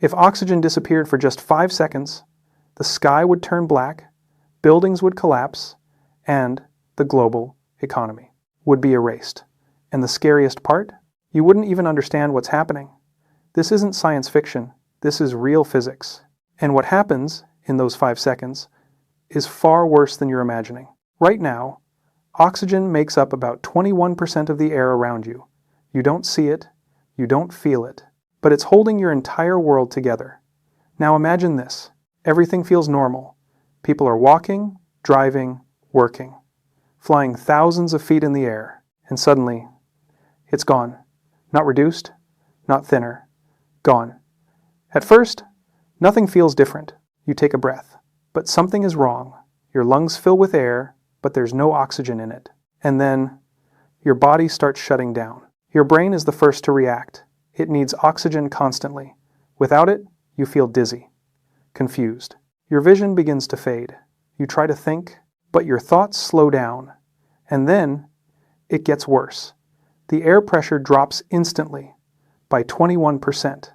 If oxygen disappeared for just 5 seconds, the sky would turn black, buildings would collapse, and the global economy would be erased. And the scariest part? You wouldn't even understand what's happening. This isn't science fiction. This is real physics. And what happens in those 5 seconds is far worse than you're imagining. Right now, oxygen makes up about 21% of the air around you. You don't see it, you don't feel it, but it's holding your entire world together. Now imagine this. Everything feels normal. People are walking, driving, working, flying thousands of feet in the air, and suddenly, it's gone. Not reduced, not thinner, gone. At first, nothing feels different. You take a breath, but something is wrong. Your lungs fill with air, but there's no oxygen in it. And then, your body starts shutting down. Your brain is the first to react. It needs oxygen constantly. Without it, you feel dizzy, confused. Your vision begins to fade. You try to think, but your thoughts slow down. And then, it gets worse. The air pressure drops instantly, by 21%,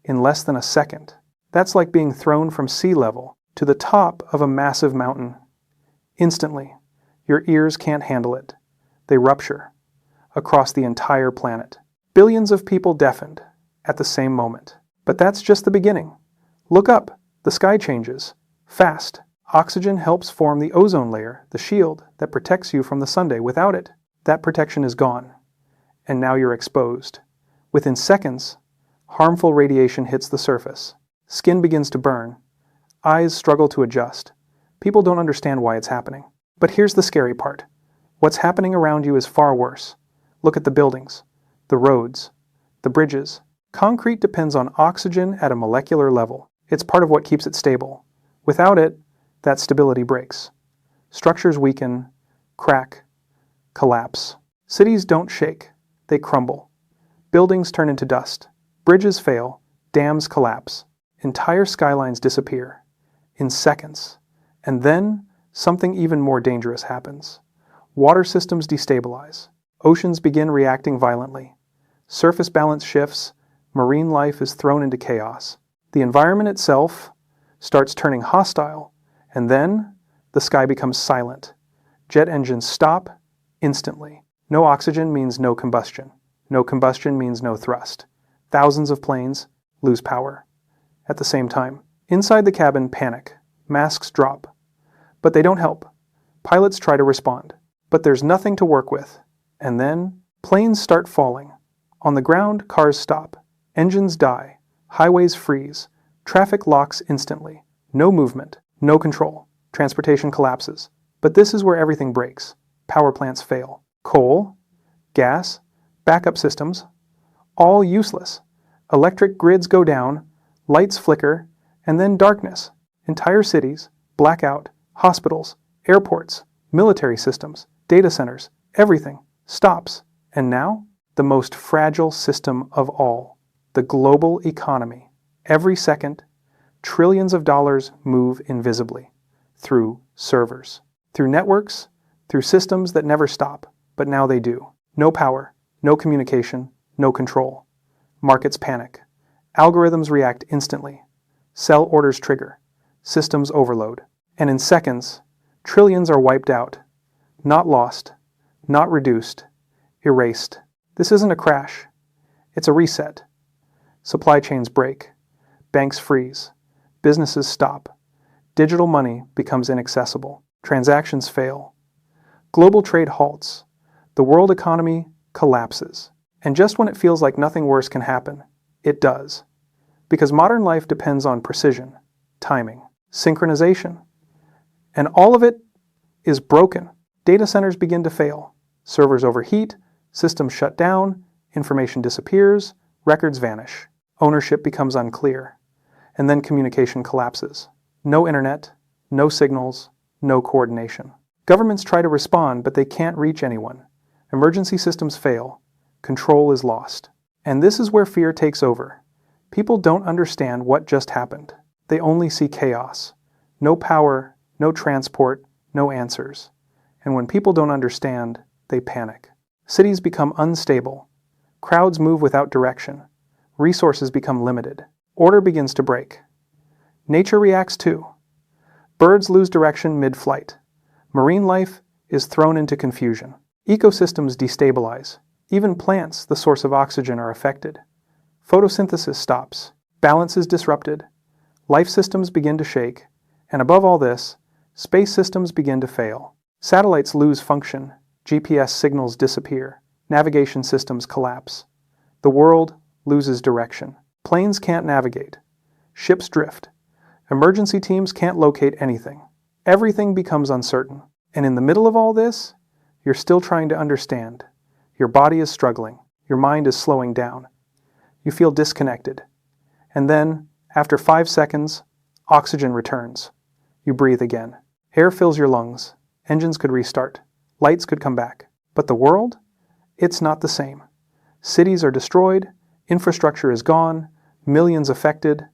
in less than a second. That's like being thrown from sea level to the top of a massive mountain. Instantly, your ears can't handle it. They rupture across the entire planet. Billions of people deafened at the same moment. But that's just the beginning. Look up. The sky changes. Fast. Oxygen helps form the ozone layer, the shield that protects you from the sunday. Without it, that protection is gone. And now you're exposed. Within seconds, harmful radiation hits the surface. Skin begins to burn. Eyes struggle to adjust. People don't understand why it's happening. But here's the scary part. What's happening around you is far worse. Look at the buildings, the roads, the bridges. Concrete depends on oxygen at a molecular level. It's part of what keeps it stable. Without it, that stability breaks. Structures weaken, crack, collapse. Cities don't shake, they crumble. Buildings turn into dust. Bridges fail, dams collapse. Entire skylines disappear in seconds. And then, something even more dangerous happens. Water systems destabilize. Oceans begin reacting violently. Surface balance shifts. Marine life is thrown into chaos. The environment itself starts turning hostile. And then, the sky becomes silent. Jet engines stop instantly. No oxygen means no combustion. No combustion means no thrust. Thousands of planes lose power. At the same time, inside the cabin, panic. Masks drop. But they don't help. Pilots try to respond. But there's nothing to work with. And then, planes start falling. On the ground, cars stop. Engines die. Highways freeze. Traffic locks instantly. No movement. No control. Transportation collapses. But this is where everything breaks. Power plants fail. Coal, gas, backup systems, all useless. Electric grids go down, lights flicker, and then darkness. Entire cities, blackout, hospitals, airports, military systems, data centers, everything stops. And now, the most fragile system of all, the global economy. Every second, trillions of dollars move invisibly through servers, through networks, through systems that never stop, but now they do. No power, no communication, no control. Markets panic. Algorithms react instantly. Sell orders trigger. Systems overload. And in seconds, trillions are wiped out. Not lost, not reduced, erased. This isn't a crash. It's a reset. Supply chains break. Banks freeze. Businesses stop. Digital money becomes inaccessible. Transactions fail. Global trade halts. The world economy collapses. And just when it feels like nothing worse can happen, it does. Because modern life depends on precision, timing, synchronization. And all of it is broken. Data centers begin to fail. Servers overheat, systems shut down, information disappears, records vanish. Ownership becomes unclear. And then communication collapses. No internet, no signals, no coordination. Governments try to respond, but they can't reach anyone. Emergency systems fail. Control is lost. And this is where fear takes over. People don't understand what just happened. They only see chaos. No power, no transport, no answers. And when people don't understand, they panic. Cities become unstable. Crowds move without direction. Resources become limited. Order begins to break. Nature reacts too. Birds lose direction mid-flight. Marine life is thrown into confusion. Ecosystems destabilize. Even plants, the source of oxygen, are affected. Photosynthesis stops. Balance is disrupted. Life systems begin to shake. And above all this, space systems begin to fail. Satellites lose function. GPS signals disappear. Navigation systems collapse. The world loses direction. Planes can't navigate. Ships drift. Emergency teams can't locate anything. Everything becomes uncertain. And in the middle of all this, you're still trying to understand. Your body is struggling. Your mind is slowing down. You feel disconnected. And then, after 5 seconds, oxygen returns. You breathe again. Air fills your lungs. Engines could restart. Lights could come back. But the world? It's not the same. Cities are destroyed. Infrastructure is gone. Millions affected.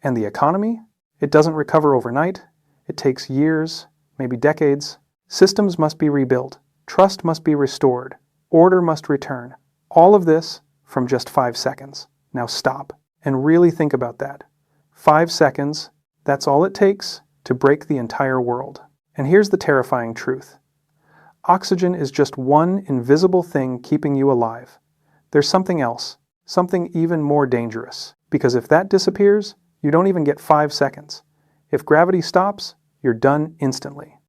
And the economy? It doesn't recover overnight. It takes years, maybe decades. Systems must be rebuilt. Trust must be restored. Order must return. All of this from just 5 seconds. Now stop and really think about that. 5 seconds, that's all it takes to break the entire world. And here's the terrifying truth. Oxygen is just one invisible thing keeping you alive. There's something else, something even more dangerous. Because if that disappears, you don't even get 5 seconds. If gravity stops, you're done instantly.